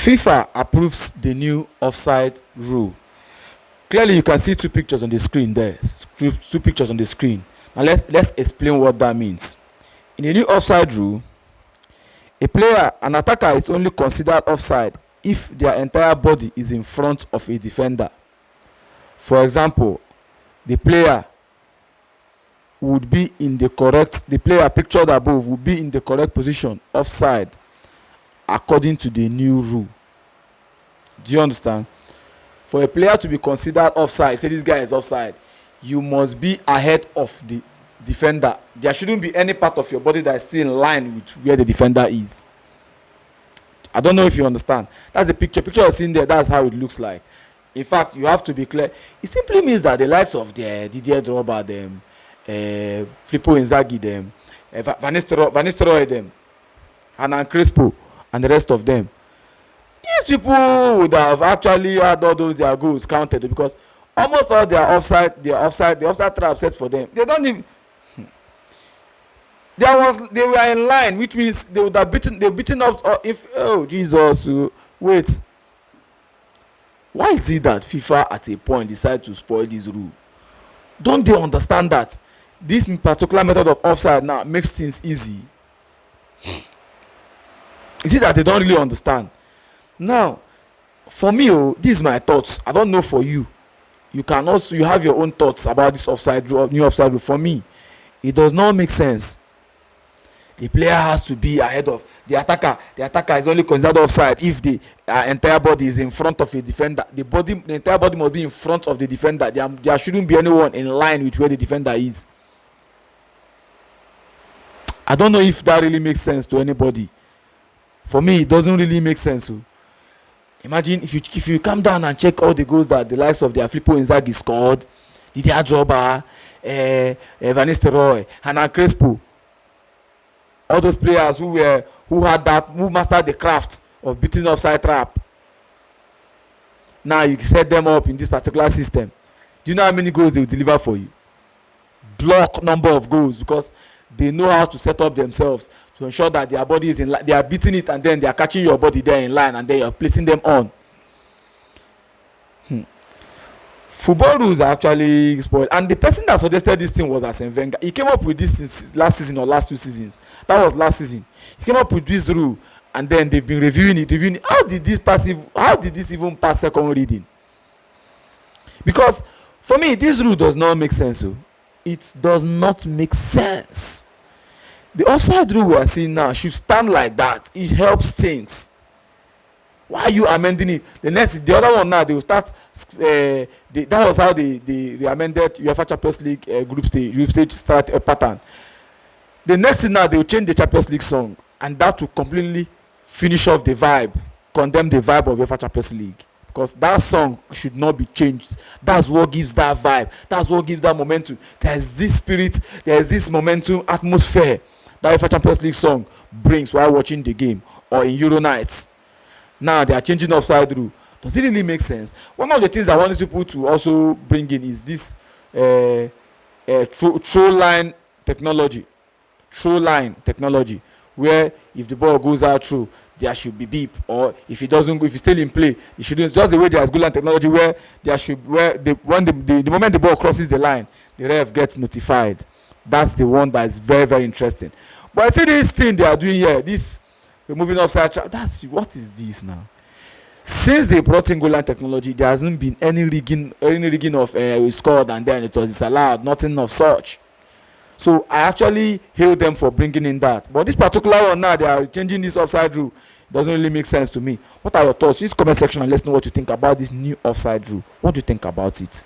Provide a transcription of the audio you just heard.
FIFA approves the new offside rule. Clearly, you can see two pictures on the screen there. Two pictures on the screen. Now let's explain what that means. In the new offside rule, an attacker is only considered offside if their entire body is in front of a defender. For example, the player pictured above would be in the correct position offside according to the new rule. Do you understand? For a player to be considered offside, say this guy is offside, you must be ahead of the defender. There shouldn't be any part of your body that is still in line with where the defender is. I don't know if you understand. That's the picture you're seeing there. That's how it looks like. In fact, you have to be clear. It simply means that the likes of the Didier Drogba, them, Filippo Inzaghi, them, Van Nistelrooy, them, Hernan Crespo, and the rest of them, these people would have actually had all those their goals counted, because almost all their offside trap set for them. They don't even. They were in line, which means they would have beaten up. If Jesus, wait. Why is it that FIFA at a point decide to spoil this rule? Don't they understand that this particular method of offside now makes things easy? Is it that they don't really understand? Now, for me, this is my thoughts. I don't know for you. You have your own thoughts about this offside rule, new offside rule. For me, it does not make sense. The player has to be ahead of the attacker. The attacker is only considered offside if the entire body is in front of a defender. The entire body must be in front of the defender. There shouldn't be anyone in line with where the defender is. I don't know if that really makes sense to anybody. For me, it doesn't really make sense. So imagine if you come down and check all the goals that the likes of the Filippo Inzaghi scored, Didier Drogba, Van Nistelrooy, Hernan Crespo, all those players who mastered the craft of beating offside trap. Now you set them up in this particular system. Do you know how many goals they will deliver for you? Block number of goals, because they know how to set up themselves to ensure that their body is in line. They are beating it, and then they are catching your body there in line, and then you are placing them on. Football rules are actually spoiled, and the person that suggested this thing was Arsene Wenger. He came up with this last season or last 2 seasons. That was last season. He came up with this rule, and then they've been reviewing it. How did this even pass second reading? Because for me, this rule does not make sense. So it does not make sense. The offside rule we are seeing now should stand like that. It helps things. Why are you amending it? The other one now, they will start. That was how they amended UEFA Champions League group stage start pattern. The next thing now, they will change the Champions League song, and that will completely finish off the vibe, condemn the vibe of UEFA Champions League, because that song should not be changed. That's what gives that vibe. That's what gives that momentum. There's this spirit. There's this momentum, atmosphere that UEFA Champions League song brings while watching the game or in Euro nights. Now they are changing offside rule. Does it really make sense? One of the things I want people to also bring in is this throw line technology. Throw line technology, where if the ball goes out through, there should be beep, or if it doesn't go, if it's still in play, it shouldn't. Just the way there's goal line technology, where the moment the ball crosses the line, the ref gets notified. That's the one that is very, very interesting. But I see this thing they are doing here, this removing offside trap. What is this now? Since they brought in goal line technology, there hasn't been any rigging of we scored and then it was disallowed. Nothing of such. So I actually hail them for bringing in that. But this particular one now, they are changing this offside rule. It doesn't really make sense to me. What are your thoughts? Use comment section and let's know what you think about this new offside rule. What do you think about it?